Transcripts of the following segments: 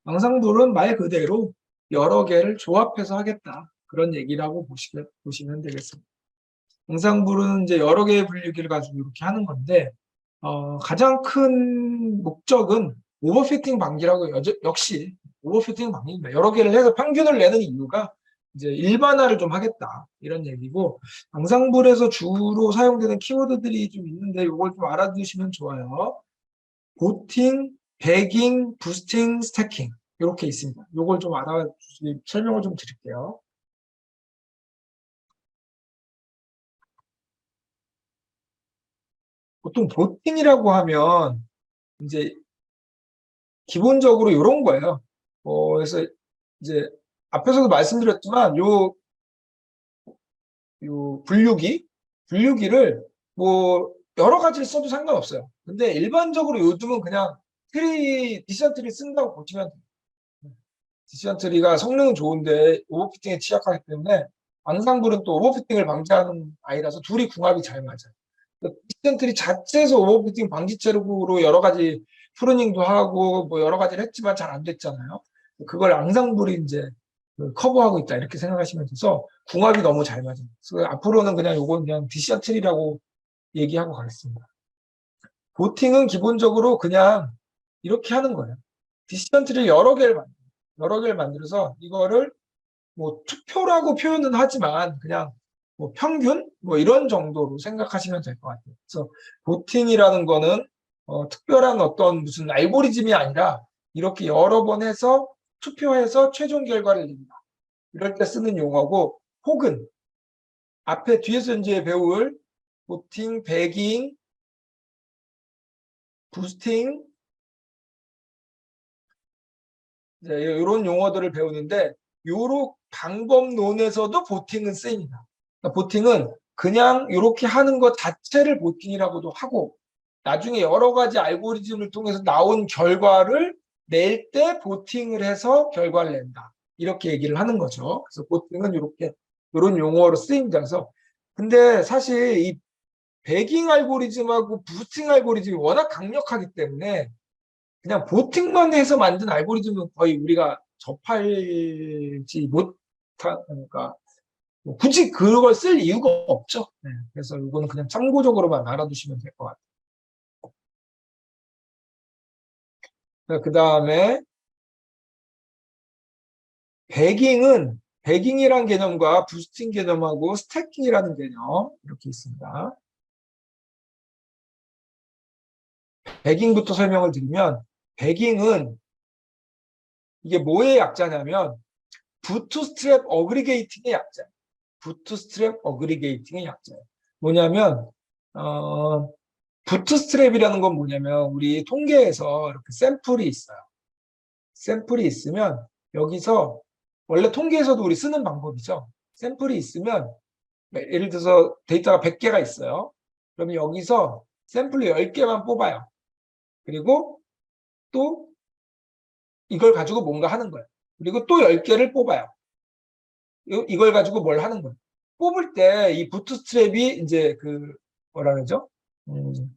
앙상블은 말 그대로 여러 개를 조합해서 하겠다. 그런 얘기라고 보시면 되겠습니다. 앙상블은 이제 여러 개의 분류기를 가지고 이렇게 하는 건데, 가장 큰 목적은 오버피팅 방지라고 역시 오버피팅 방지입니다. 여러 개를 해서 평균을 내는 이유가 이제 일반화를 좀 하겠다 이런 얘기고, 앙상블에서 주로 사용되는 키워드들이 좀 있는데 이걸 좀 알아두시면 좋아요. 보팅, 배깅, 부스팅, 스태킹 이렇게 있습니다. 이걸 좀 알아주시 설명을 좀 드릴게요. 보통 보팅이라고 하면 이제 기본적으로 이런 거예요. 그래서 이제 앞에서도 말씀드렸지만 요 분류기를 뭐 여러 가지를 써도 상관없어요. 근데 일반적으로 요즘은 그냥 디시전 트리 쓴다고 보시면 돼요. 디시전 트리가 성능은 좋은데 오버피팅에 취약하기 때문에 앙상블은 또 오버피팅을 방지하는 아이라서 둘이 궁합이 잘 맞아요. 디시전 트리 자체에서 오버피팅 방지책으로 여러 가지 프루닝도 하고 뭐 여러 가지를 했지만 잘 안 됐잖아요. 그걸 앙상블이 이제 커버하고 있다 이렇게 생각하시면 돼서 궁합이 너무 잘 맞아요. 그래서 앞으로는 그냥 요건 그냥 디시전 트리라고 얘기하고 가겠습니다. 보팅은 기본적으로 그냥 이렇게 하는 거예요. 디시전 트리를 여러 개를 만들어서 이거를 뭐 투표라고 표현은 하지만 그냥 뭐 평균 뭐 이런 정도로 생각하시면 될 것 같아요. 그래서 보팅이라는 거는 특별한 어떤 무슨 알고리즘이 아니라 이렇게 여러 번 해서 투표해서 최종 결과를 냅니다. 이럴 때 쓰는 용어고, 혹은 앞에 뒤에서 이제 배울 보팅, 배깅, 부스팅 이런 용어들을 배우는데 요런 방법론에서도 보팅은 쓰입니다. 그러니까 보팅은 그냥 이렇게 하는 것 자체를 보팅이라고도 하고, 나중에 여러 가지 알고리즘을 통해서 나온 결과를 낼 때 보팅을 해서 결과를 낸다. 이렇게 얘기를 하는 거죠. 그래서 보팅은 이렇게 이런 용어로 쓰입니다. 그래서 근데 사실 이 배깅 알고리즘하고 부스팅 알고리즘이 워낙 강력하기 때문에 그냥 보팅만 해서 만든 알고리즘은 거의 우리가 접하지 못하, 그러니까 뭐 굳이 그걸 쓸 이유가 없죠. 네, 그래서 이거는 그냥 참고적으로만 알아두시면 될 것 같아요. 그 다음에 배깅이란 개념과 부스팅 개념하고 스태킹이라는 개념 이렇게 있습니다. 배깅부터 설명을 드리면, 배깅은 이게 뭐의 약자냐면 부트스트랩 어그리게이팅의 약자예요. 부트스트랩 어그리게이팅의 약자예요. 뭐냐면 부트스트랩이라는 건 뭐냐면 우리 통계에서 이렇게 샘플이 있어요. 샘플이 있으면 여기서 원래 통계에서도 우리 쓰는 방법이죠. 샘플이 있으면 예를 들어서 데이터가 100개가 있어요. 그러면 여기서 샘플 10개만 뽑아요. 그리고 또 이걸 가지고 뭔가 하는 거예요. 그리고 또 10개를 뽑아요. 이걸 가지고 뭘 하는 거예요. 뽑을 때 이 부트스트랩이 이제 그 뭐라 그러죠?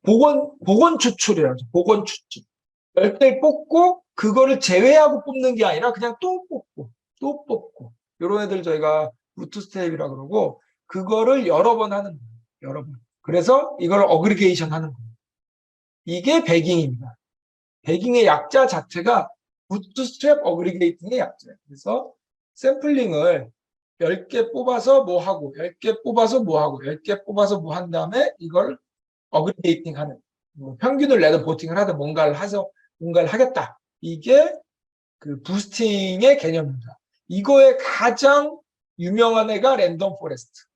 복원 추출이라죠. 복원 추출. 10개를 뽑고 그거를 제외하고 뽑는 게 아니라 그냥 또 뽑고 또 뽑고 이런 애들 저희가 부트스트랩이라 그러고, 그거를 여러 번 하는 거예요. 여러 번. 그래서 이걸 어그리게이션 하는 거예요. 이게 배깅입니다. 배깅의 약자 자체가 부트스트랩 어그리게이팅의 약자예요. 그래서 샘플링을 10개 뽑아서 뭐 하고 10개 뽑아서 뭐 하고 10개 뽑아서 뭐 한 다음에 이걸 어그리게이팅 하는, 뭐 평균을 내든 보팅을 하든 뭔가를 하겠다. 이게 그 부스팅의 개념입니다. 이거의 가장 유명한 애가 랜덤 포레스트.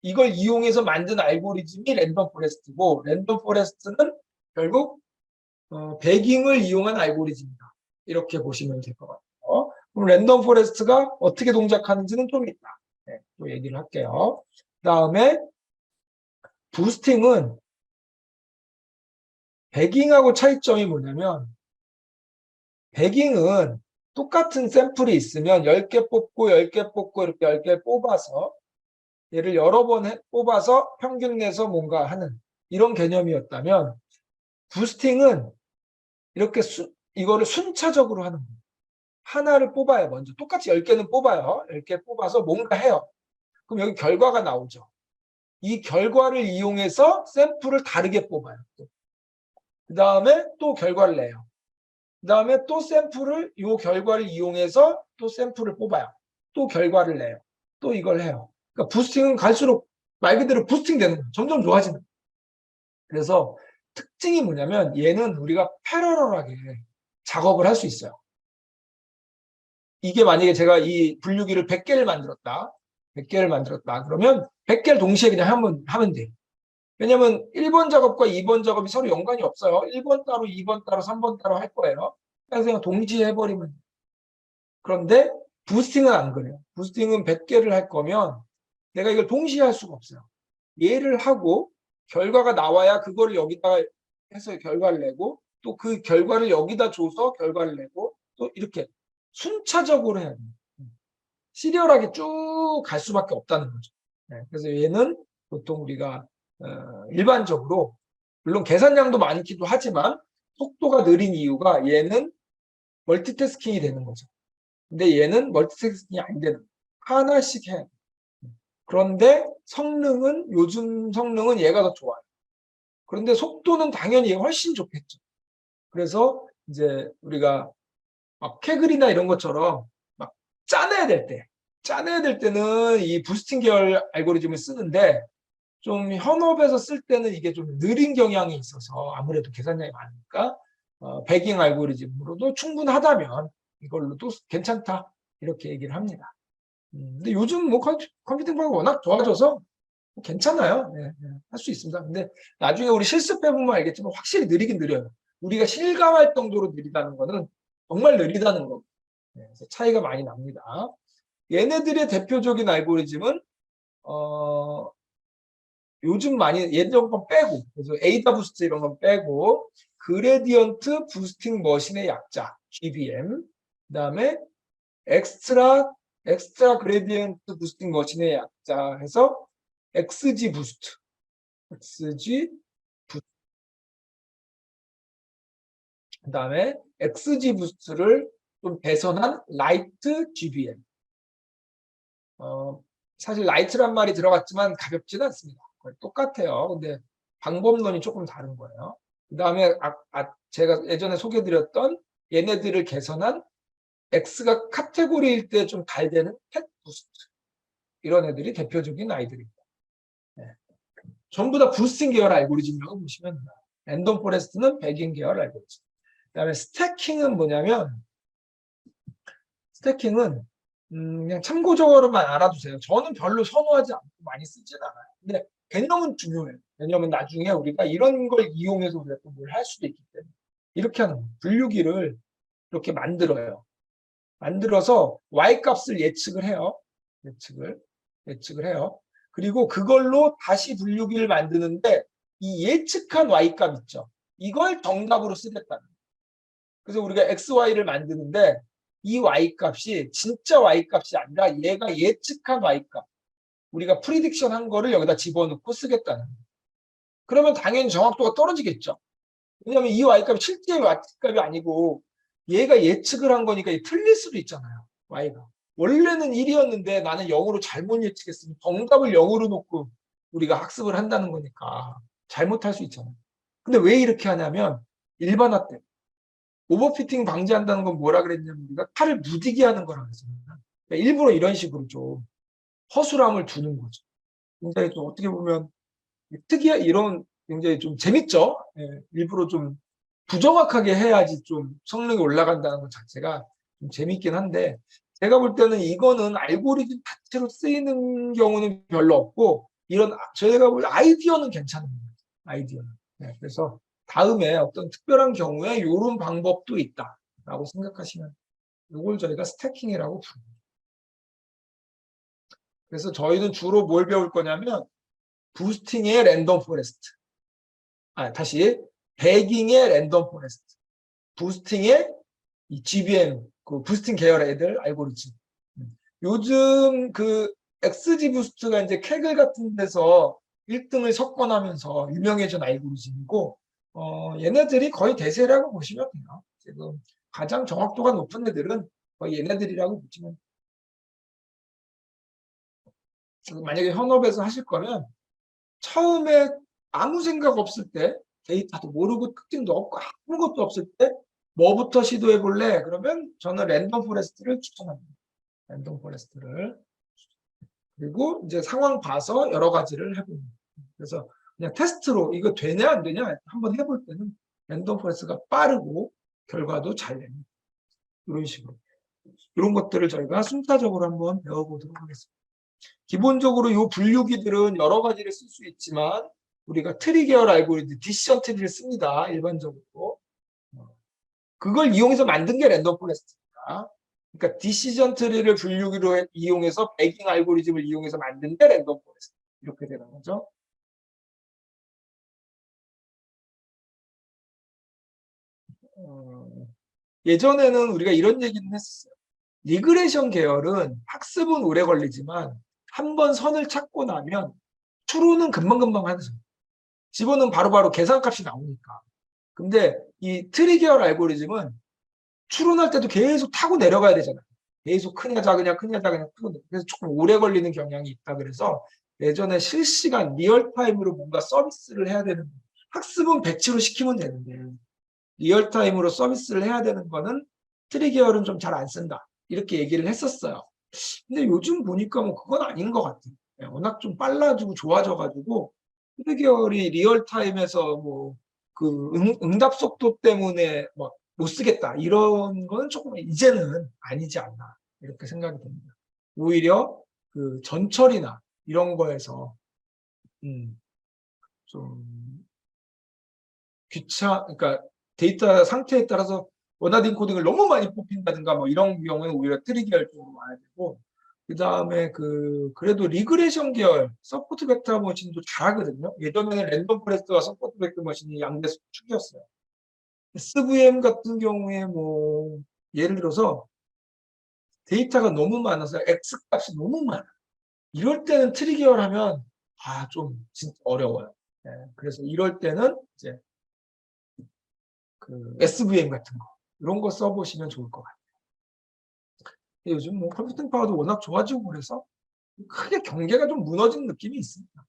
이걸 이용해서 만든 알고리즘이 랜덤 포레스트고, 랜덤 포레스트는 결국 배깅을 이용한 알고리즘이다. 이렇게 보시면 될 것 같아요. 그럼 랜덤 포레스트가 어떻게 동작하는지는 좀 이따 또 얘기를 할게요. 그 다음에 부스팅은 배깅하고 차이점이 뭐냐면, 배깅은 똑같은 샘플이 있으면 10개 뽑고 10개 뽑고 이렇게 10개 뽑아서 얘를 여러 번 뽑아서 평균 내서 뭔가 하는 이런 개념이었다면, 부스팅은 이렇게 이거를 순차적으로 하는 거예요. 하나를 뽑아요. 먼저 똑같이 10개는 뽑아요. 10개 뽑아서 뭔가 해요. 그럼 여기 결과가 나오죠. 이 결과를 이용해서 샘플을 다르게 뽑아요. 그 다음에 또 결과를 내요. 그 다음에 또 샘플을 이 결과를 이용해서 또 샘플을 뽑아요. 또 결과를 내요. 또 이걸 해요. 그러니까 부스팅은 갈수록 말 그대로 부스팅 되는 거예요. 점점 좋아지는 거예요. 그래서 특징이 뭐냐면 얘는 우리가 패러럴하게 작업을 할 수 있어요. 이게 만약에 제가 이 분류기를 100개를 만들었다. 100개를 만들었다. 그러면 100개를 동시에 그냥 하면 돼요. 왜냐면 1번 작업과 2번 작업이 서로 연관이 없어요. 1번 따로, 2번 따로, 3번 따로 할 거예요. 그래서 그냥 동시에 해버리면 돼요. 그런데 부스팅은 안 그래요. 부스팅은 100개를 할 거면 내가 이걸 동시에 할 수가 없어요. 얘를 하고 결과가 나와야 그거를 여기다가 해서 결과를 내고 또 그 결과를 여기다 줘서 결과를 내고 또 이렇게 순차적으로 해야 돼요. 시리얼하게 쭉 갈 수밖에 없다는 거죠. 네, 그래서 얘는 보통 우리가 일반적으로 물론 계산량도 많기도 하지만 속도가 느린 이유가 얘는 멀티태스킹이 되는 거죠. 근데 얘는 멀티태스킹이 안 되는 거예요. 하나씩 해야 돼요. 그런데 성능은 요즘 성능은 얘가 더 좋아요. 그런데 속도는 당연히 얘가 훨씬 좋겠죠. 그래서 이제 우리가 막 캐글이나 이런 것처럼 막 짜내야 될 때는 이 부스팅 계열 알고리즘을 쓰는데 좀 현업에서 쓸 때는 이게 좀 느린 경향이 있어서 아무래도 계산량이 많으니까 배깅 알고리즘으로도 충분하다면 이걸로도 괜찮다 이렇게 얘기를 합니다. 근데 요즘 뭐 컴퓨팅파가 워낙 좋아져서 괜찮아요. 네, 네, 할 수 있습니다. 근데 나중에 우리 실습해보면 알겠지만 확실히 느리긴 느려요. 우리가 실감할 정도로 느리다는 거는 정말 느리다는 거. 네, 그래서 차이가 많이 납니다. 얘네들의 대표적인 알고리즘은 요즘 많이 예전 건 빼고 그래서 에이다 부스트 이런 건 빼고 그레디언트 부스팅 머신의 약자 GBM 그다음에 엑스트라 그레디언트 부스팅 머신의 약자 해서 XG 부스트 그다음에 XG 부스트를 좀 개선한 라이트 GBM 사실 라이트란 말이 들어갔지만 가볍지는 않습니다. 똑같아요. 근데 방법론이 조금 다른 거예요. 그 다음에 제가 예전에 소개드렸던 얘네들을 개선한 X가 카테고리일 때 좀 잘 되는 펫 부스트 이런 애들이 대표적인 아이들입니다. 네. 전부 다 부스팅 계열 알고리즘이라고 보시면 됩니다. 랜덤 포레스트는 배깅 계열 알고리즘. 그 다음에 스태킹은 뭐냐면 스태킹은 그냥 참고적으로만 알아두세요. 저는 별로 선호하지 않고 많이 쓰진 않아요. 근데 개념은 중요해요. 개념은 나중에 우리가 이런 걸 이용해서 우리가 또 뭘 할 수도 있기 때문에 이렇게 하는 거예요. 분류기를 이렇게 만들어요. 만들어서 y-값을 예측을 해요. 예측을 해요. 그리고 그걸로 다시 분류기를 만드는데 이 예측한 y-값 있죠. 이걸 정답으로 쓰겠다는 거예요. 그래서 우리가 xy를 만드는데 이 y값이 진짜 y값이 아니라 얘가 예측한 y값 우리가 프리딕션 한 거를 여기다 집어넣고 쓰겠다는 거예요. 그러면 당연히 정확도가 떨어지겠죠. 왜냐하면 이 y값이 실제 y값이 아니고 얘가 예측을 한 거니까 틀릴 수도 있잖아요. y가. 원래는 1이었는데 나는 0으로 잘못 예측했으면 정답을 0으로 놓고 우리가 학습을 한다는 거니까 잘못할 수 있잖아요. 근데 왜 이렇게 하냐면 일반화 때 오버피팅 방지한다는 건 뭐라 그랬냐면 우리가 칼을 무디게 하는 거라고 했어요. 그러니까 일부러 이런 식으로 좀 허술함을 두는 거죠. 굉장히 좀 어떻게 보면 특이한 이런 굉장히 좀 재밌죠. 예, 일부러 좀 부정확하게 해야지 좀 성능이 올라간다는 것 자체가 좀 재밌긴 한데 제가 볼 때는 이거는 알고리즘 자체로 쓰이는 경우는 별로 없고 이런 저희가 볼 아이디어는 괜찮은 거예요. 아이디어는. 네, 그래서 다음에 어떤 특별한 경우에 이런 방법도 있다라고 생각하시면 이걸 저희가 스태킹이라고 부릅니다. 그래서 저희는 주로 뭘 배울 거냐면 부스팅의 랜덤 포레스트. 다시 배깅의 랜덤 포레스트. 부스팅의 이 GBM 그 부스팅 계열 애들 알고리즘. 요즘 그 XG 부스트가 이제 캐글 같은 데서 1등을 석권하면서 유명해진 알고리즘이고 얘네들이 거의 대세라고 보시면 돼요. 지금 가장 정확도가 높은 애들은 거의 얘네들이라고 보시면 만약에 현업에서 하실 거면 처음에 아무 생각 없을 때 데이터도 모르고 특징도 없고 아무것도 없을 때 뭐부터 시도해 볼래? 그러면 저는 랜덤 포레스트를 추천합니다. 랜덤 포레스트를. 그리고 이제 상황 봐서 여러 가지를 해봅니다. 그래서 그냥 테스트로 이거 되냐 안 되냐 한번 해볼 때는 랜덤 포레스트가 빠르고 결과도 잘 냅니다. 이런 식으로. 이런 것들을 저희가 순차적으로 한번 배워보도록 하겠습니다. 기본적으로 이 분류기들은 여러 가지를 쓸 수 있지만 우리가 트리 계열 알고리즘, 디시전 트리를 씁니다. 일반적으로. 그걸 이용해서 만든 게 랜덤 포레스트입니다. 그러니까 디시전 트리를 분류기로 이용해서 배깅 알고리즘을 이용해서 만든 게 랜덤 포레스트. 이렇게 되는 거죠. 예전에는 우리가 이런 얘기는 했었어요. 리그레션 계열은 학습은 오래 걸리지만 한 번 선을 찾고 나면 추론은 금방금방 하죠. 집어넣으면 바로바로 계산값이 나오니까. 근데 이 트리 계열 알고리즘은 추론할 때도 계속 타고 내려가야 되잖아요. 계속 크냐 작으냐 크냐 작으냐 타고 그래서 조금 오래 걸리는 경향이 있다 그래서 예전에 실시간 리얼타임으로 뭔가 서비스를 해야 되는 학습은 배치로 시키면 되는데 리얼타임으로 서비스를 해야 되는 거는 트리 계열은 좀 잘 안 쓴다. 이렇게 얘기를 했었어요. 근데 요즘 보니까 뭐 그건 아닌 것 같아요. 워낙 좀 빨라지고 좋아져가지고 트리 계열이 리얼타임에서 뭐 그 응답 속도 때문에 막 못 쓰겠다 이런 거는 조금 이제는 아니지 않나 이렇게 생각이 듭니다. 오히려 그 전처리나 이런 거에서 좀 그러니까 데이터 상태에 따라서 원하는 코딩을 너무 많이 뽑힌다든가 뭐 이런 경우에는 오히려 트리 계열 쪽으로 와야 되고 그 다음에 그래도 리그레션 계열 서포트 벡터 머신도 잘하거든요. 예전에는 랜덤 포레스트와 서포트 벡터 머신이 양대 축이었어요. SVM 같은 경우에 뭐 예를 들어서 데이터가 너무 많아서 X 값이 너무 많아. 이럴 때는 트리 계열 하면 좀 진짜 어려워요. 네, 그래서 이럴 때는 이제 그 SVM 같은 거 이런 거 써보시면 좋을 것 같아요. 요즘 뭐 컴퓨팅 파워도 워낙 좋아지고 그래서 크게 경계가 좀 무너진 느낌이 있습니다.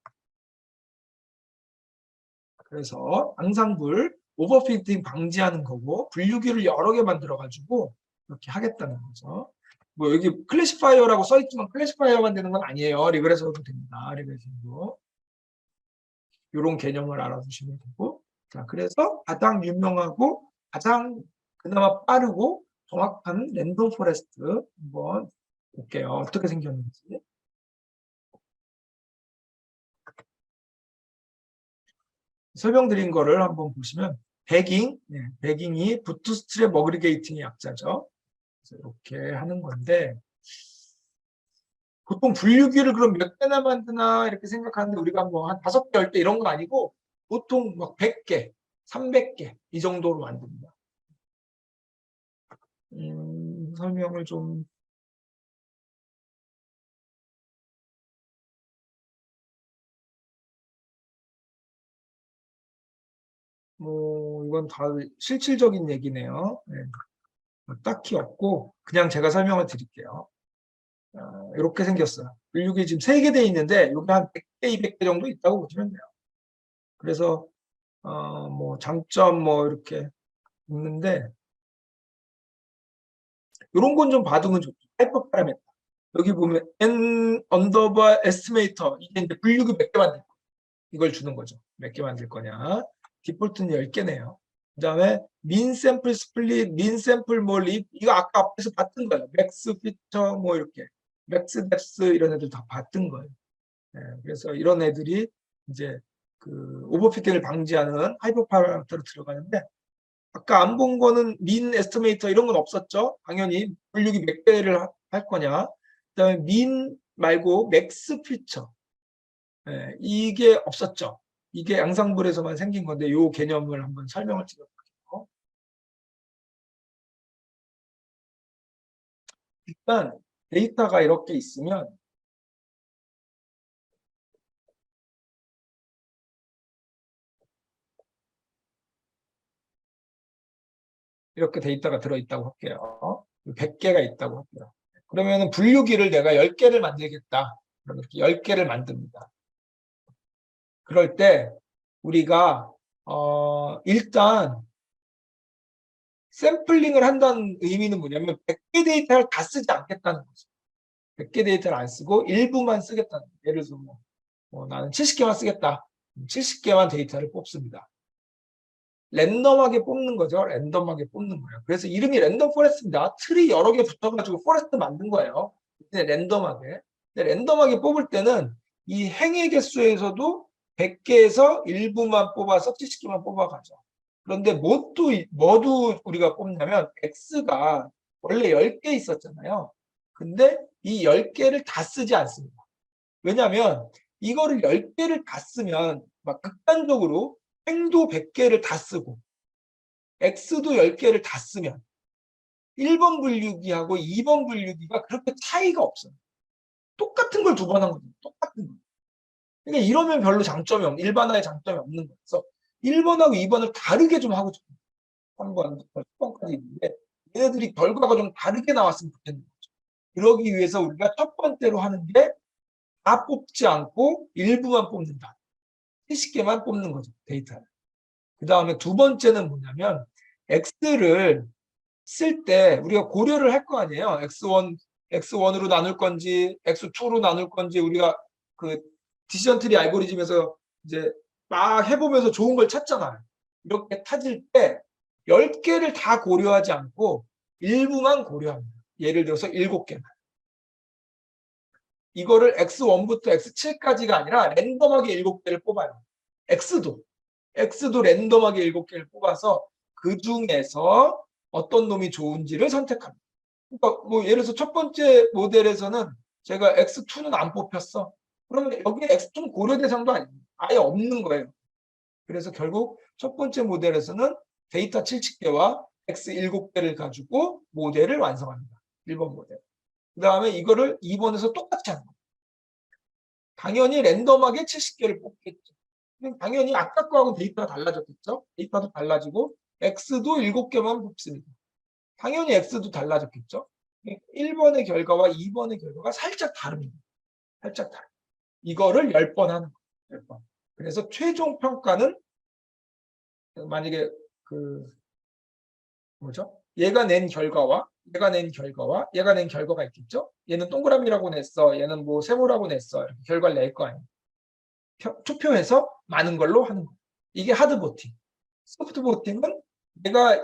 그래서 앙상블 오버피팅 방지하는 거고 분류기를 여러 개 만들어 가지고 이렇게 하겠다는 거죠. 뭐 여기 클래시파이어라고 써있지만 클래시파이어만 되는 건 아니에요. 리그레서도 됩니다. 리그레서도 이런 개념을 알아두시면 되고 자 그래서 가장 유명하고 가장 그나마 빠르고 정확한 랜덤 포레스트 한번 볼게요. 어떻게 생겼는지. 설명드린 거를 한번 보시면 배깅, 배깅이 부트스트랩 어그리게이팅의 약자죠. 이렇게 하는 건데 보통 분류기를 그럼 몇 개나 만드나 이렇게 생각하는데 우리가 뭐 한 5개, 10개 이런 거 아니고 보통 막 100개, 300개 이 정도로 만듭니다. 설명을 좀 뭐 이건 다 실질적인 얘기네요. 네. 딱히 없고 그냥 제가 설명을 드릴게요. 이렇게 생겼어요. 분류기 지금 3개 돼 있는데 여기 한 100개, 200개 정도 있다고 보시면 돼요. 그래서 뭐 장점 뭐 이렇게 있는데 이런 건 좀 봐두면 좋죠. 하이퍼 파라미터. 여기 보면 n 언더바 에스티메이터 이게 이제 분류기 몇 개 만들 거 이걸 주는 거죠. 몇 개 만들 거냐. 디폴트는 10개네요. 그 다음에 민 샘플 스플릿, 민 샘플 뭐 립, 이거 아까 앞에서 봤던 거예요. 맥스 피처 뭐 이렇게 맥스 뎁스 이런 애들 다 봤던 거예요. 네, 그래서 이런 애들이 이제 그 오버피팅을 방지하는 하이퍼 파라미터로 들어가는데 아까 안 본 거는 민 에스티메이터 이런 건 없었죠. 당연히 분류기 몇 개를 할 거냐. 그다음에 민 말고 맥스 피처 이게 없었죠. 이게 양상불에서만 생긴 건데 이 개념을 한번 설명을 드려볼게요. 일단 데이터가 이렇게 있으면 이렇게 데이터가 들어있다고 할게요. 100개가 있다고 할게요. 그러면 분류기를 내가 10개를 만들겠다. 그럼 이렇게 10개를 만듭니다. 그럴 때 우리가 일단 샘플링을 한다는 의미는 뭐냐면 100개 데이터를 다 쓰지 않겠다는 거죠. 100개 데이터를 안 쓰고 일부만 쓰겠다는 거예요. 예를 들어서 나는 70개만 쓰겠다. 70개만 데이터를 뽑습니다. 랜덤하게 뽑는 거죠. 랜덤하게 뽑는 거예요. 그래서 이름이 랜덤 포레스트입니다. 틀이 여러 개 붙어가지고 포레스트 만든 거예요. 근데 랜덤하게. 근데 랜덤하게 뽑을 때는 이 행의 개수에서도 100개에서 일부만 뽑아서 70개만 뽑아가죠. 그런데 뭐도 우리가 뽑냐면 X가 원래 10개 있었잖아요. 근데 이 10개를 다 쓰지 않습니다. 왜냐하면 이거를 10개를 다 쓰면 막 극단적으로 행도 100개를 다 쓰고 X도 10개를 다 쓰면 1번 분류기하고 2번 분류기가 그렇게 차이가 없어요. 똑같은 걸 두 번 한 거죠. 똑같은 거. 그러니까 이러면 별로 장점이 없는, 일반화의 장점이 없는 거예요. 그래서 1번하고 2번을 다르게 좀 하고 싶어요. 3번부터 10번까지 있는데 얘네들이 결과가 좀 다르게 나왔으면 좋겠는 거죠. 그러기 위해서 우리가 첫 번째로 하는 게 다 뽑지 않고 일부만 뽑는다. 70개만 뽑는 거죠. 데이터를. 그 다음에 두 번째는 뭐냐면 X를 쓸 때 우리가 고려를 할 거 아니에요. X1으로 나눌 건지 X2로 나눌 건지 우리가 그 디시전 트리 알고리즘에서 이제 막 해보면서 좋은 걸 찾잖아요. 이렇게 찾을 때 10개를 다 고려하지 않고 일부만 고려합니다. 예를 들어서 7개만. 이거를 X1부터 X7까지가 아니라 랜덤하게 7개를 뽑아요. X도 랜덤하게 7개를 뽑아서 그 중에서 어떤 놈이 좋은지를 선택합니다. 그러니까 뭐 예를 들어서 첫 번째 모델에서는 제가 X2는 안 뽑혔어. 그러면 여기에 X2는 고려 대상도 아닙니다. 아예 없는 거예요. 그래서 결국 첫 번째 모델에서는 데이터 70개와 X 7개를 가지고 모델을 완성합니다. 1번 모델. 그 다음에 이거를 2번에서 똑같이 하는 거예요. 당연히 랜덤하게 70개를 뽑겠죠. 당연히 아까 거하고 데이터가 달라졌겠죠. 데이터도 달라지고 X도 7개만 뽑습니다. 당연히 X도 달라졌겠죠. 1번의 결과와 2번의 결과가 살짝 다릅니다. 살짝 다릅니다. 이거를 10번 하는 거예요. 10번. 그래서 최종 평가는 만약에 뭐죠? 얘가 낸 결과와 얘가 낸 결과가 있겠죠. 얘는 동그라미라고 냈어. 얘는 뭐 세모라고 냈어. 이렇게 결과를 낼 거 아니에요. 투표해서 많은 걸로 하는 거예요. 이게 하드 보팅. 소프트 보팅은 내가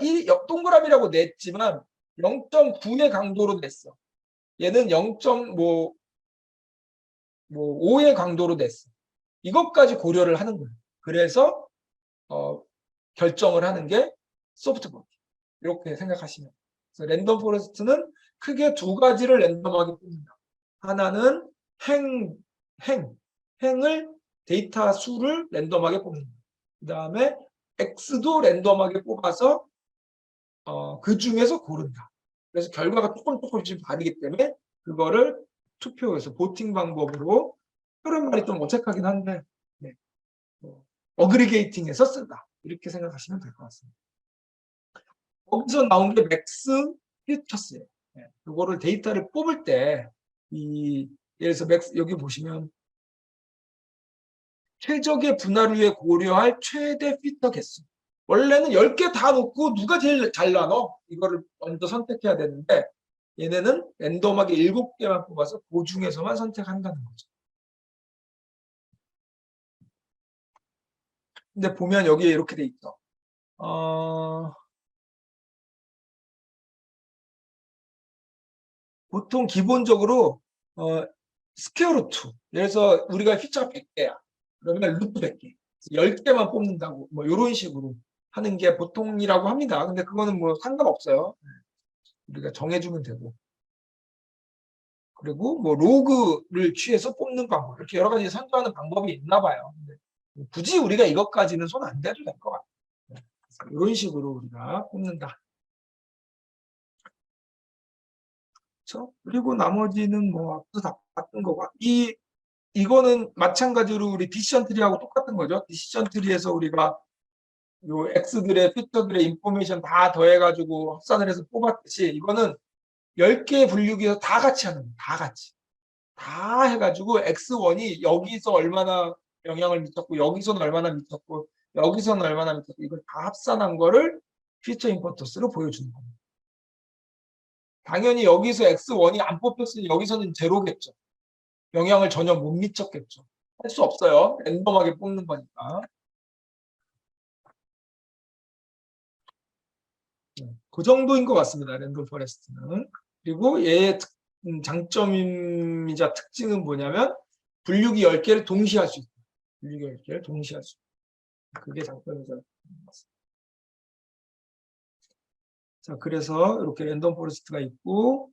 동그라미라고 냈지만 0.9의 강도로 냈어. 얘는 0.5의 강도로 냈어. 이것까지 고려를 하는 거예요. 그래서 결정을 하는 게 소프트 보팅. 이렇게 생각하시면. 그래서 랜덤 포레스트는 크게 두 가지를 랜덤하게 뽑는다. 하나는 행을 데이터 수를 랜덤하게 뽑는다. 그 다음에 X도 랜덤하게 뽑아서 그 중에서 고른다. 그래서 결과가 조금씩 다르기 때문에 그거를 투표에서 보팅 방법으로 표현 말이 좀 어색하긴 한데 네. 어그리게이팅해서 쓴다. 이렇게 생각하시면 될 것 같습니다. 거기서 나온 게 맥스 피처스예요. 네. 이거를 데이터를 뽑을 때 예를 들어서 맥스 여기 보시면 최적의 분할을 위해 고려할 최대 피터 개수. 원래는 10개 다 놓고 누가 제일 잘 나눠? 이거를 먼저 선택해야 되는데 얘네는 랜덤하게 7개만 뽑아서 그 중에서만 선택한다는 거죠. 근데 보면 여기에 이렇게 돼 있죠. 보통 기본적으로 스퀘어 루트. 예를 들어서 우리가 휘자가 100개야. 그러면 루트 100개. 10개만 뽑는다고 뭐 이런 식으로 하는 게 보통이라고 합니다. 근데 그거는 뭐 상관없어요. 우리가 정해주면 되고. 그리고 뭐 로그를 취해서 뽑는 방법. 이렇게 여러 가지 선정하는 방법이 있나 봐요. 근데 굳이 우리가 이것까지는 손 안 대도 될 것 같아요. 이런 식으로 우리가 뽑는다. 그렇죠? 그리고 나머지는 뭐 앞서 다 봤던 거고 이거는 마찬가지로 우리 디시전 트리하고 똑같은 거죠. 디시전 트리에서 우리가 요 X들의 피처들의 인포메이션 다 더해가지고 합산을 해서 뽑았듯이 이거는 10개의 분류기에서 다 같이 하는 거예요. 다 같이. 다 해가지고 X1이 여기서 얼마나 영향을 미쳤고 여기서는 얼마나 미쳤고 여기서는 얼마나 미쳤고 이걸 다 합산한 거를 피처 임포터스로 보여주는 겁니다. 당연히 여기서 X1이 안 뽑혔으니 여기서는 제로겠죠. 영향을 전혀 못 미쳤겠죠. 할 수 없어요. 랜덤하게 뽑는 거니까. 그 정도인 것 같습니다. 랜덤 포레스트는. 그리고 얘의 장점이자 특징은 뭐냐면 분류기 10개를 동시에 할 수 있어요. 분류기 10개를 동시에 할 수 있어요. 그게 장점이자 특징입니다. 자, 그래서 이렇게 랜덤 포레스트가 있고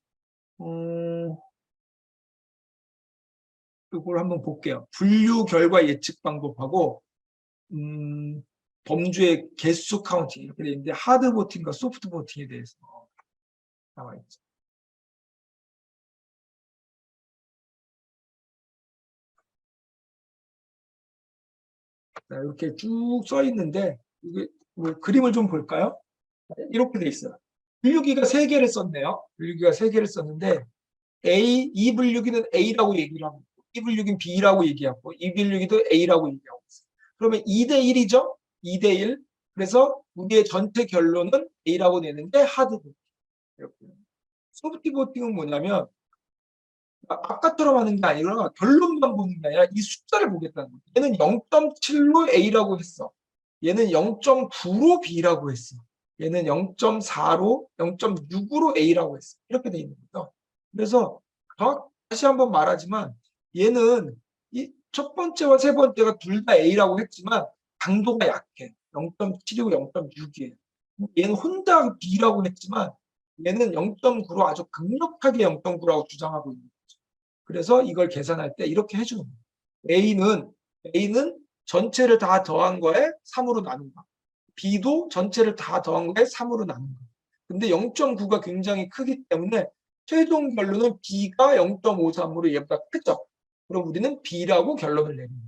이걸 한번 볼게요. 분류 결과 예측 방법하고 범주의 개수 카운팅 이렇게 되어 있는데 하드 보팅과 소프트 보팅에 대해서 나와 있죠. 자, 이렇게 쭉 써 있는데 이게 뭐 그림을 좀 볼까요? 이렇게 돼 있어요. 분류기가 3개를 썼네요. 분류기가 3개를 썼는데 이 분류기는 A라고 얘기를 하고 이 분류기는 B라고 얘기하고 이 분류기도 A라고 얘기하고 있어요. 그러면 2대 1이죠? 2대 1. 그래서 우리의 전체 결론은 A라고 내는데 하드 보팅. 이렇게. 소프트 보팅은 뭐냐면 아까처럼 하는 게 아니라 결론만 보는 게 아니라 이 숫자를 보겠다는 거예요. 얘는 0.7로 A라고 했어. 얘는 0.9로 B라고 했어. 얘는 0.4로 0.6으로 A라고 했어. 이렇게 돼 있는 거죠. 그래서 다시 한번 말하지만 얘는 이 첫 번째와 세 번째가 둘 다 A라고 했지만 강도가 약해. 0.7이고 0.6이에요. 얘는 혼자 B라고 했지만 얘는 0.9로 아주 강력하게 0.9라고 주장하고 있는 거죠. 그래서 이걸 계산할 때 이렇게 해주는 거예요. A는 전체를 다 더한 거에 3으로 나눈 거. B도 전체를 다 더한 거에 3으로 나눈 거. 근데 0.9가 굉장히 크기 때문에 최종 결론은 B가 0.53으로 얘보다 크죠. 그럼 우리는 B라고 결론을 내립니다.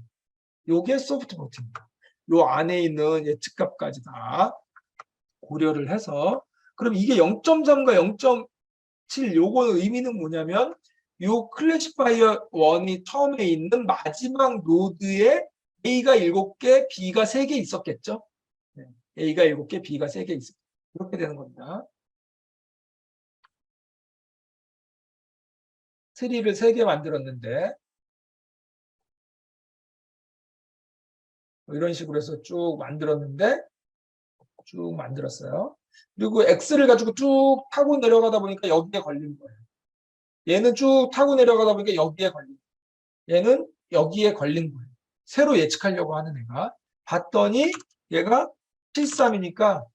요게 소프트 보팅입니다. 요 안에 있는 예측값까지 다 고려를 해서 그럼 이게 0.3과 0.7 요거 의미는 뭐냐면 요 클래시파이어 1이 처음에 있는 마지막 노드에 A가 7개, B가 3개 있었겠죠. 네. A가 7개, B가 3개 있었죠. 그렇게 되는 겁니다. 트리를 3개 만들었는데 이런 식으로 해서 쭉 만들었는데 쭉 만들었어요. 그리고 X를 가지고 쭉 타고 내려가다 보니까 여기에 걸린 거예요. 얘는 쭉 타고 내려가다 보니까 여기에 걸린 거예요. 얘는 여기에 걸린 거예요. 새로 예측하려고 하는 애가. 봤더니 얘가 73이니까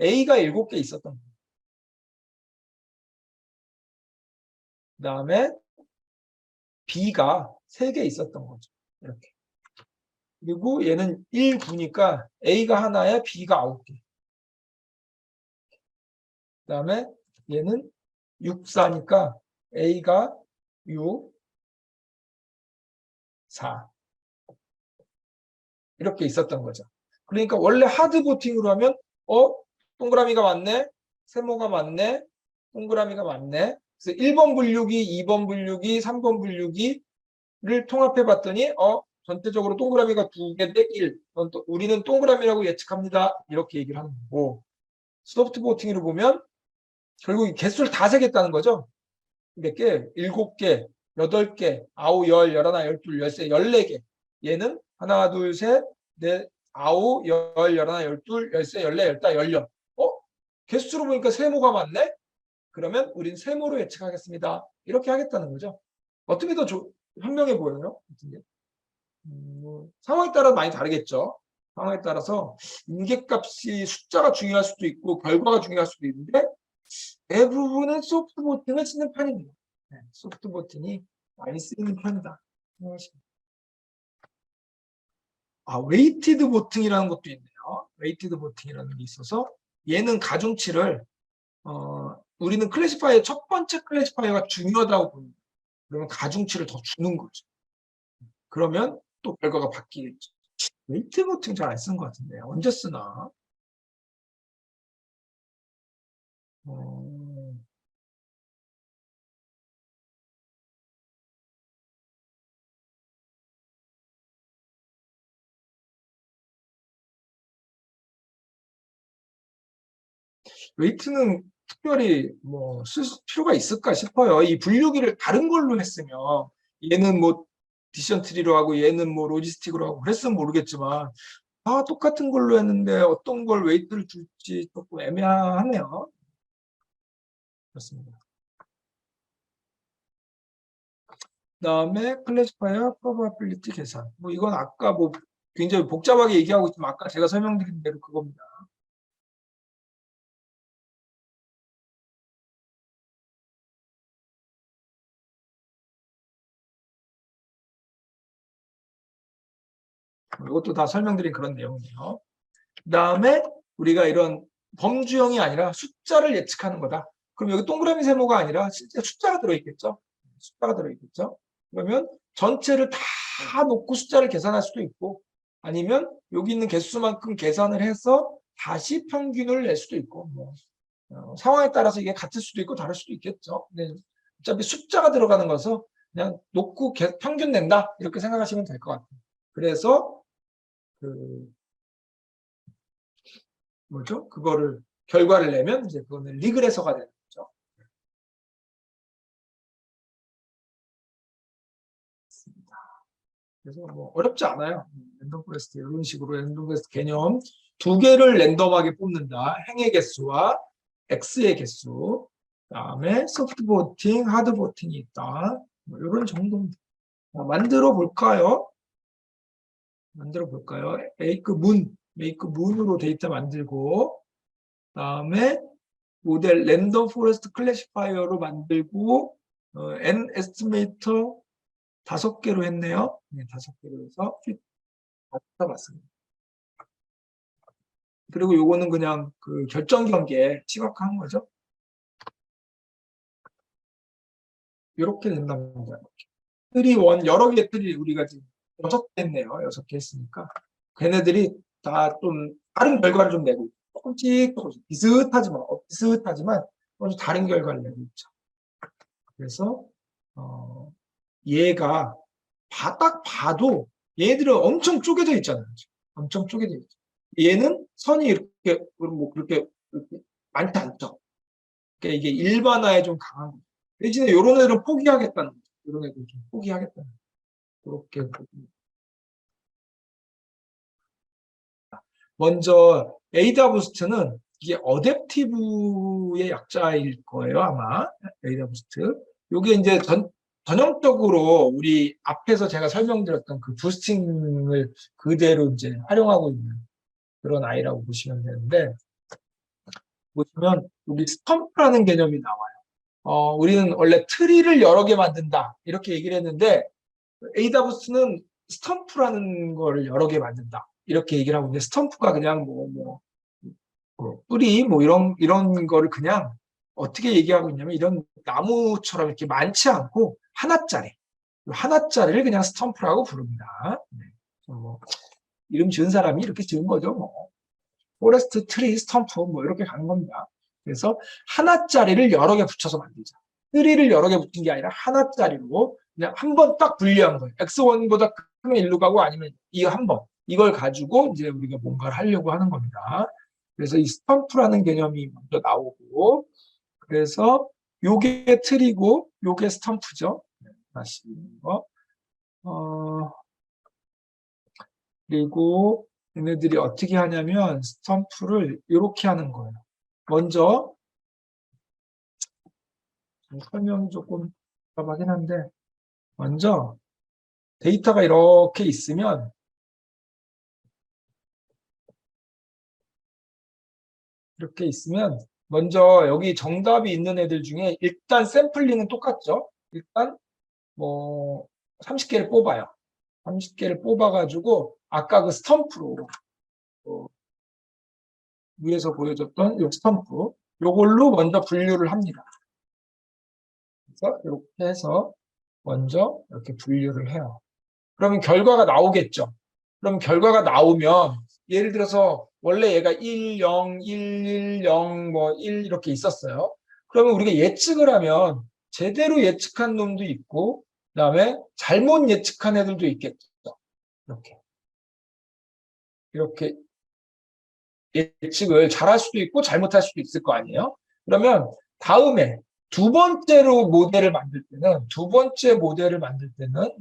A가 7개 있었던 거예요. 그 다음에 B가 3개 있었던 거죠. 이렇게. 그리고 얘는 1, 9니까 A가 하나에 B가 9개. 그 다음에 얘는 6, 4니까 A가 6, 4. 이렇게 있었던 거죠. 그러니까 원래 하드 보팅으로 하면 동그라미가 맞네, 세모가 맞네, 동그라미가 맞네. 그래서 1번 분류기, 2번 분류기, 3번 분류기를 통합해 봤더니 전체적으로 동그라미가 2개 대 1. 우리는 동그라미라고 예측합니다. 이렇게 얘기를 하는 거고 소프트 보팅으로 보면 결국 개수를 다 세겠다는 거죠. 몇 개? 7개, 8개, 9, 10, 11, 12, 13, 14개. 얘는 하나, 둘, 셋, 넷, 9, 10, 11, 12, 13, 14, 15, 16. 개수로 보니까 세모가 맞네? 그러면 우린 세모로 예측하겠습니다. 이렇게 하겠다는 거죠. 어떻게 더 현명해 보여요? 상황에 따라 많이 다르겠죠. 상황에 따라서 인계값이 숫자가 중요할 수도 있고 결과가 중요할 수도 있는데 대부분은 소프트 보팅을 쓰는 편입니다. 네, 소프트 보팅이 많이 쓰이는 편이다. 웨이티드 보팅이라는 것도 있네요. 웨이티드 보팅이라는 게 있어서 얘는 가중치를 우리는 클래시파이어 첫 번째 클래시파이어가 중요하다고 봅니다. 그러면 가중치를 더 주는 거죠. 그러면 또 결과가 바뀌겠죠. 웨이티드 보팅 잘 안 쓰는 것 같은데 언제 쓰나? 어, 웨이트는 특별히 뭐 쓸 필요가 있을까 싶어요. 이 분류기를 다른 걸로 했으면 얘는 뭐 디션트리로 하고 얘는 뭐 로지스틱으로 하고 그랬으면 모르겠지만 다 똑같은 걸로 했는데 어떤 걸 웨이트를 줄지 조금 애매하네요. 그렇습니다. 그다음에 클래시파이어 프로바빌리티 계산. 뭐 이건 아까 뭐 굉장히 복잡하게 얘기하고 있지만 아까 제가 설명드린 대로 그겁니다. 이것도 다 설명드린 그런 내용이에요. 그다음에 우리가 이런 범주형이 아니라 숫자를 예측하는 거다. 그럼 여기 동그라미 세모가 아니라 진짜 숫자가 들어있겠죠. 숫자가 들어있겠죠. 그러면 전체를 다 놓고 숫자를 계산할 수도 있고 아니면 여기 있는 개수만큼 계산을 해서 다시 평균을 낼 수도 있고 뭐 상황에 따라서 이게 같을 수도 있고 다를 수도 있겠죠. 근데 어차피 숫자가 들어가는 것은 그냥 놓고 평균 낸다 이렇게 생각하시면 될 것 같아요. 그래서 그 뭐죠? 그거를 결과를 내면 이제 그거는 리그레서가 되는 거죠. 그래서 뭐 어렵지 않아요. 랜덤 포레스트 이런 식으로 랜덤 포레스트 개념 두 개를 랜덤하게 뽑는다. 행의 개수와 X의 개수. 그다음에 소프트 보팅, 하드 보팅이 있다. 뭐 이런 정도입니다. 만들어 볼까요? 만들어 볼까요? 메이크 문으로 데이터 만들고 그다음에 모델 랜덤 포레스트 클래시파이어로 만들고 N 에스티메이터 5개로 했네요. 네, 5개로 해서 다 맞습니다. 그리고 요거는 그냥 그 결정 경계에 시각화한 거죠. 이렇게 된답니다. 트리 원 여러 개 트리 우리가 지금 6개 했네요. 6개 했으니까 걔네들이 다 좀 다른 결과를 좀 내고 조금씩 비슷하지만 좀 다른 결과를 내고 있죠. 그래서 어, 얘가 딱 봐도 얘들은 엄청 쪼개져 있잖아요. 엄청 쪼개져 있죠. 얘는 선이 이렇게 뭐 그렇게 많지 않죠. 그러니까 이게 일반화에 좀 강한 거죠. 대신에 이런 애들은 포기하겠다는 거죠. 이런 애들 좀 포기하겠다는 거죠. 그렇게 먼저 에이다 부스트는 이게 어댑티브의 약자일 거예요, 아마. 에이다 부스트. 요게 이제 전형적으로 우리 앞에서 제가 설명드렸던 그 부스팅을 그대로 이제 활용하고 있는 그런 아이라고 보시면 되는데, 보시면 여기 스텀프라는 개념이 나와요. 우리는 원래 트리를 여러 개 만든다. 이렇게 얘기를 했는데, 에이다부스는 스탬프라는 거를 여러 개 만든다. 이렇게 얘기를 하고 있는데, 스탬프가 그냥 뿌리, 뭐 이런 거를 그냥 어떻게 얘기하고 있냐면, 이런 나무처럼 이렇게 많지 않고, 하나짜리를 그냥 스탬프라고 부릅니다. 네. 뭐, 이름 지은 사람이 이렇게 지은 거죠. 뭐. 포레스트 트리 스탬프 뭐 이렇게 가는 겁니다. 그래서 하나짜리를 여러 개 붙여서 만들자. 트리를 여러 개 붙인 게 아니라 하나짜리로 그냥 한 번 딱 분리한 거예요. X1보다 크면 일로 가고 아니면 이 한 번. 이걸 가지고 이제 우리가 뭔가를 하려고 하는 겁니다. 그래서 이 스탬프라는 개념이 먼저 나오고 그래서 요게 트리고 요게 스탬프죠. 다시 거. 그리고 얘네들이 어떻게 하냐면 스탬프를 이렇게 하는 거예요. 먼저 설명이 조금 복잡하긴 한데 먼저 데이터가 이렇게 있으면 먼저 여기 정답이 있는 애들 중에 일단 샘플링은 똑같죠. 일단 뭐 30개를 뽑아요. 30개를 뽑아가지고 아까 그 스탬프로 어, 위에서 보여줬던 이 스탬프 요걸로 먼저 분류를 합니다. 그래서 이렇게 해서 먼저 이렇게 분류를 해요. 그러면 결과가 나오겠죠. 그럼 결과가 나오면 예를 들어서 원래 얘가 1, 0, 1, 1, 0, 뭐 1 이렇게 있었어요. 그러면 우리가 예측을 하면 제대로 예측한 놈도 있고 그다음에 잘못 예측한 애들도 있겠죠. 이렇게 예측을 잘할 수도 있고 잘못할 수도 있을 거 아니에요. 그러면 다음에 두 번째 모델을 만들 때는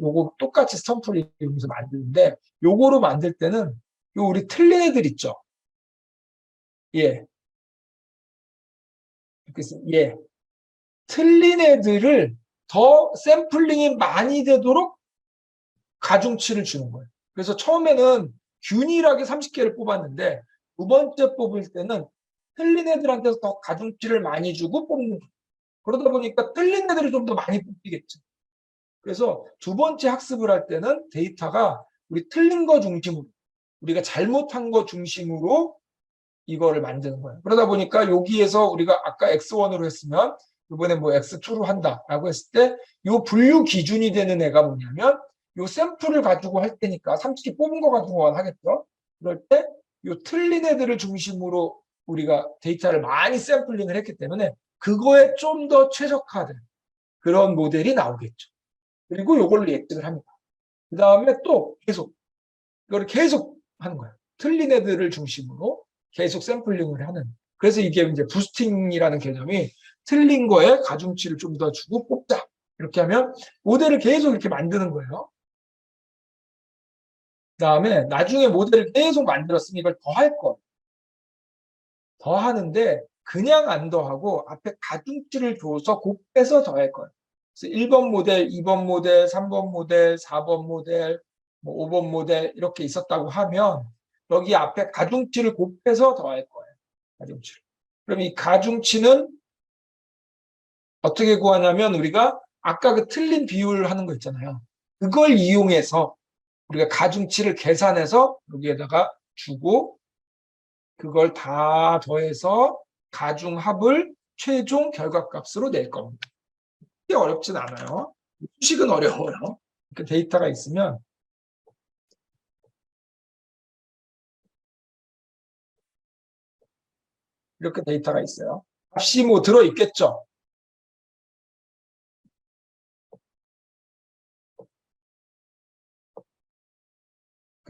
요거 똑같이 스탬프를 이용해서 만드는데 요거로 만들 때는 요 우리 틀린 애들 있죠. 예. 예. 틀린 애들을 더 샘플링이 많이 되도록 가중치를 주는 거예요. 그래서 처음에는 균일하게 30개를 뽑았는데 두 번째 뽑을 때는 틀린 애들한테서 더 가중치를 많이 주고 뽑는 거예요. 그러다 보니까 틀린 애들이 좀 더 많이 뽑히겠죠. 그래서 두 번째 학습을 할 때는 데이터가 우리 틀린 거 중심으로 우리가 잘못한 거 중심으로 이거를 만드는 거예요. 그러다 보니까 여기에서 우리가 아까 X1으로 했으면 이번에 뭐 X2로 한다라고 했을 때 이 분류 기준이 되는 애가 뭐냐면 이 샘플을 가지고 할 때니까 30개 뽑은 거 가지고 하겠죠. 그럴 때 이 틀린 애들을 중심으로 우리가 데이터를 많이 샘플링을 했기 때문에 그거에 좀 더 최적화된 그런 모델이 나오겠죠. 그리고 이걸로 예측을 합니다. 그 다음에 또 계속 이걸 계속 하는 거예요. 틀린 애들을 중심으로 계속 샘플링을 하는. 그래서 이게 이제 부스팅이라는 개념이 틀린 거에 가중치를 좀 더 주고 뽑자. 이렇게 하면 모델을 계속 이렇게 만드는 거예요. 그 다음에 나중에 모델을 계속 만들었으면 이걸 더 할 거. 더 하는데 그냥 안 더하고 앞에 가중치를 줘서 곱해서 더 할 거예요. 그래서 1번 모델, 2번 모델, 3번 모델, 4번 모델, 뭐 5번 모델 이렇게 있었다고 하면 여기 앞에 가중치를 곱해서 더할 거예요. 가중치를. 그럼 이 가중치는 어떻게 구하냐면 우리가 아까 그 틀린 비율 하는 거 있잖아요. 그걸 이용해서 우리가 가중치를 계산해서 여기에다가 주고 그걸 다 더해서 가중합을 최종 결과값으로 낼 겁니다. 그게 어렵진 않아요. 수식은 어려워요. 그 데이터가 있으면 이렇게 데이터가 있어요. 값이 뭐 들어있겠죠.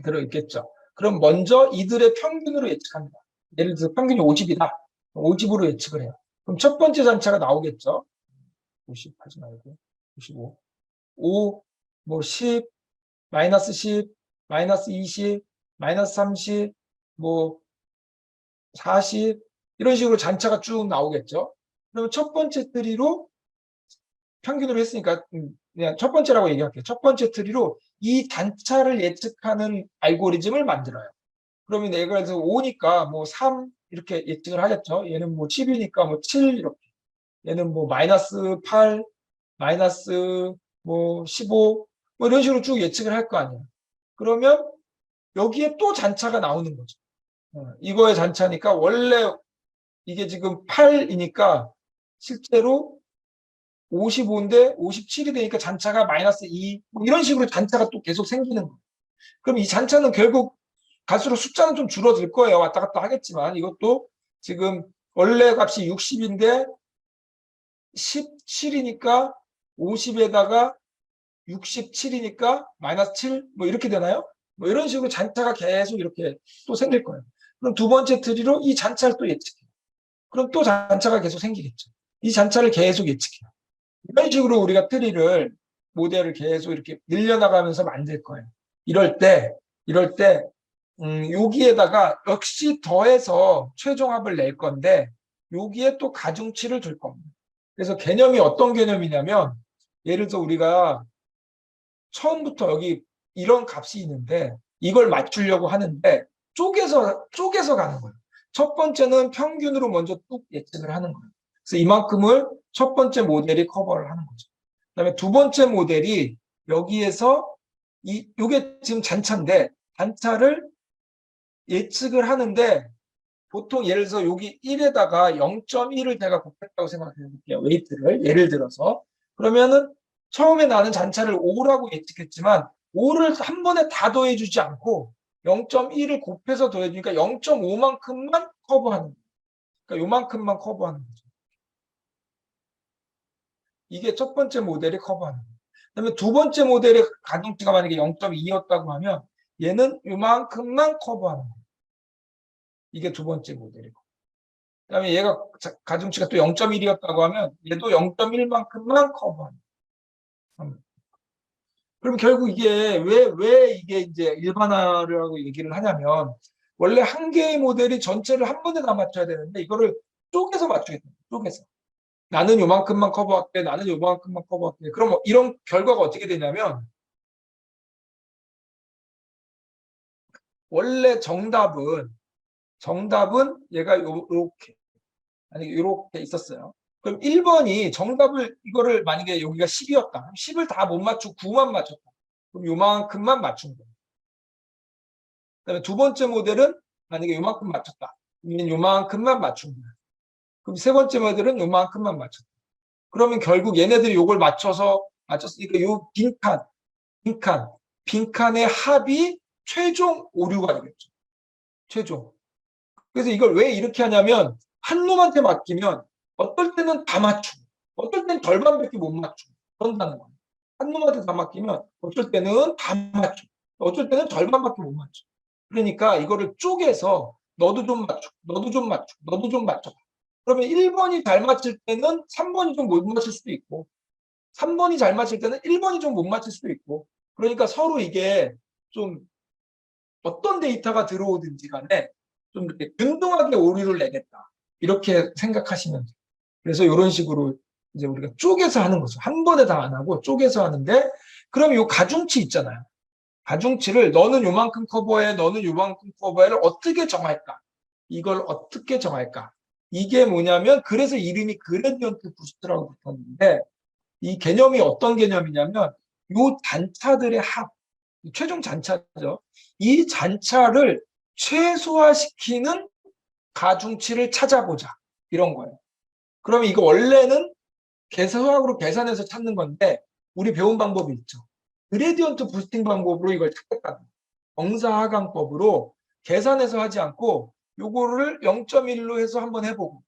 들어있겠죠. 그럼 먼저 이들의 평균으로 예측합니다. 예를 들어서 평균이 50이다. 50으로 예측을 해요. 그럼 첫 번째 잔차가 나오겠죠. 50 하지 말고 55. 5, 뭐 10, 마이너스 10, 마이너스 20, 마이너스 30, 뭐 40 이런 식으로 잔차가 쭉 나오겠죠. 그러면 첫 번째 트리로 평균으로 했으니까 그냥 첫 번째라고 얘기할게요. 첫 번째 트리로 이 단차를 예측하는 알고리즘을 만들어요. 그러면 내가 그래서 5니까 뭐 3 이렇게 예측을 하겠죠. 얘는 뭐 10이니까 뭐 7 이렇게. 얘는 뭐 마이너스 8, 마이너스 뭐 15, 뭐 이런 식으로 쭉 예측을 할 거 아니에요. 그러면 여기에 또 잔차가 나오는 거죠. 이거의 잔차니까 원래 이게 지금 8이니까 실제로 55인데 57이 되니까 잔차가 마이너스 2, 뭐 이런 식으로 잔차가 또 계속 생기는 거예요. 그럼 이 잔차는 결국 갈수록 숫자는 좀 줄어들 거예요. 왔다 갔다 하겠지만 이것도 지금 원래 값이 60인데 17이니까 50에다가 67이니까 마이너스 7, 뭐 이렇게 되나요? 뭐 이런 식으로 잔차가 계속 이렇게 또 생길 거예요. 그럼 두 번째 트리로 이 잔차를 또 예측해요. 그럼 또 잔차가 계속 생기겠죠. 이 잔차를 계속 예측해요. 이런 식으로 우리가 트리를 모델을 계속 이렇게 늘려나가면서 만들 거예요. 이럴 때 여기에다가 역시 더해서 최종 합을 낼 건데 여기에 또 가중치를 줄 겁니다. 그래서 개념이 어떤 개념이냐면 예를 들어 우리가 처음부터 여기 이런 값이 있는데 이걸 맞추려고 하는데 쪼개서 가는 거예요. 첫 번째는 평균으로 먼저 뚝 예측을 하는 거예요. 그래서 이만큼을 첫 번째 모델이 커버를 하는 거죠. 그다음에 두 번째 모델이 여기에서 요게 지금 잔차인데 잔차를 예측을 하는데 보통 예를 들어서 여기 1에다가 0.1을 제가 곱했다고 생각해 볼게요. 웨이트를 예를 들어서 그러면은 처음에 나는 잔차를 5라고 예측했지만 5를 한 번에 다 더해주지 않고 0.1을 곱해서 더해주니까 0.5만큼만 커버하는 거예요. 그러니까 요만큼만 커버하는 거죠. 이게 첫 번째 모델이 커버하는 거예요. 그다음에 두 번째 모델의 가중치가 만약에 0.2였다고 하면 얘는 요만큼만 커버하는 거예요. 이게 두 번째 모델이고. 그다음에 얘가 가중치가 또 0.1이었다고 하면 얘도 0.1만큼만 커버하는 거예요. 그럼 결국 이게 왜 이게 이제 일반화를 하고 얘기를 하냐면 원래 한 개의 모델이 전체를 한 번에 다 맞춰야 되는데 이거를 쪼개서 맞추겠다. 쪼개서. 나는 요만큼만 커버할게. 나는 요만큼만 커버할게. 그럼 이런 결과가 어떻게 되냐면 원래 정답은 얘가 요렇게 아니 요렇게 있었어요. 그럼 1번이 정답을 이거를 만약에 여기가 10이었다. 10을 다 못 맞추고 9만 맞췄다. 그럼 요만큼만 맞춘 거예요. 그다음에 두 번째 모델은 만약에 요만큼 맞췄다. 그러면 요만큼만 맞춘 거야. 그럼 세 번째 모델은 요만큼만 맞췄다. 그러면 결국 얘네들이 요걸 맞췄으니까 요 빈칸의 합이 최종 오류가 되겠죠. 최종. 그래서 이걸 왜 이렇게 하냐면 한 놈한테 맡기면 어떨 때는 다 맞추고 어떨 때는 절반밖에 못 맞추고 그런다는 거예요. 한 놈한테 다 맡기면 어쩔 때는 다 맞추고 어쩔 때는 절반밖에 못 맞추고 그러니까 이거를 쪼개서 너도 좀 맞추고 너도 좀 맞추고 너도 좀 맞춰. 그러면 1번이 잘 맞힐 때는 3번이 좀 못 맞힐 수도 있고 3번이 잘 맞힐 때는 1번이 좀 못 맞힐 수도 있고 그러니까 서로 이게 좀 어떤 데이터가 들어오든지 간에 좀 이렇게 균등하게 오류를 내겠다. 이렇게 생각하시면 돼요. 그래서 이런 식으로 이제 우리가 쪼개서 하는 거죠. 한 번에 다 안 하고 쪼개서 하는데 그럼 이 가중치 있잖아요. 가중치를 너는 요만큼 커버해, 너는 요만큼 커버해를 어떻게 정할까? 이걸 어떻게 정할까? 이게 뭐냐면 그래서 이름이 그레디언트 부스트라고 붙었는데 이 개념이 어떤 개념이냐면 요 단차들의 합, 최종 잔차죠. 이 잔차를 최소화시키는 가중치를 찾아보자. 이런 거예요. 그러면 이거 원래는 수학으로 계산해서 찾는 건데 우리 배운 방법이 있죠. 그레디언트 부스팅 방법으로 이걸 찾겠다. 정사하강법으로 계산해서 하지 않고 요거를 0.1로 해서 한번 해보고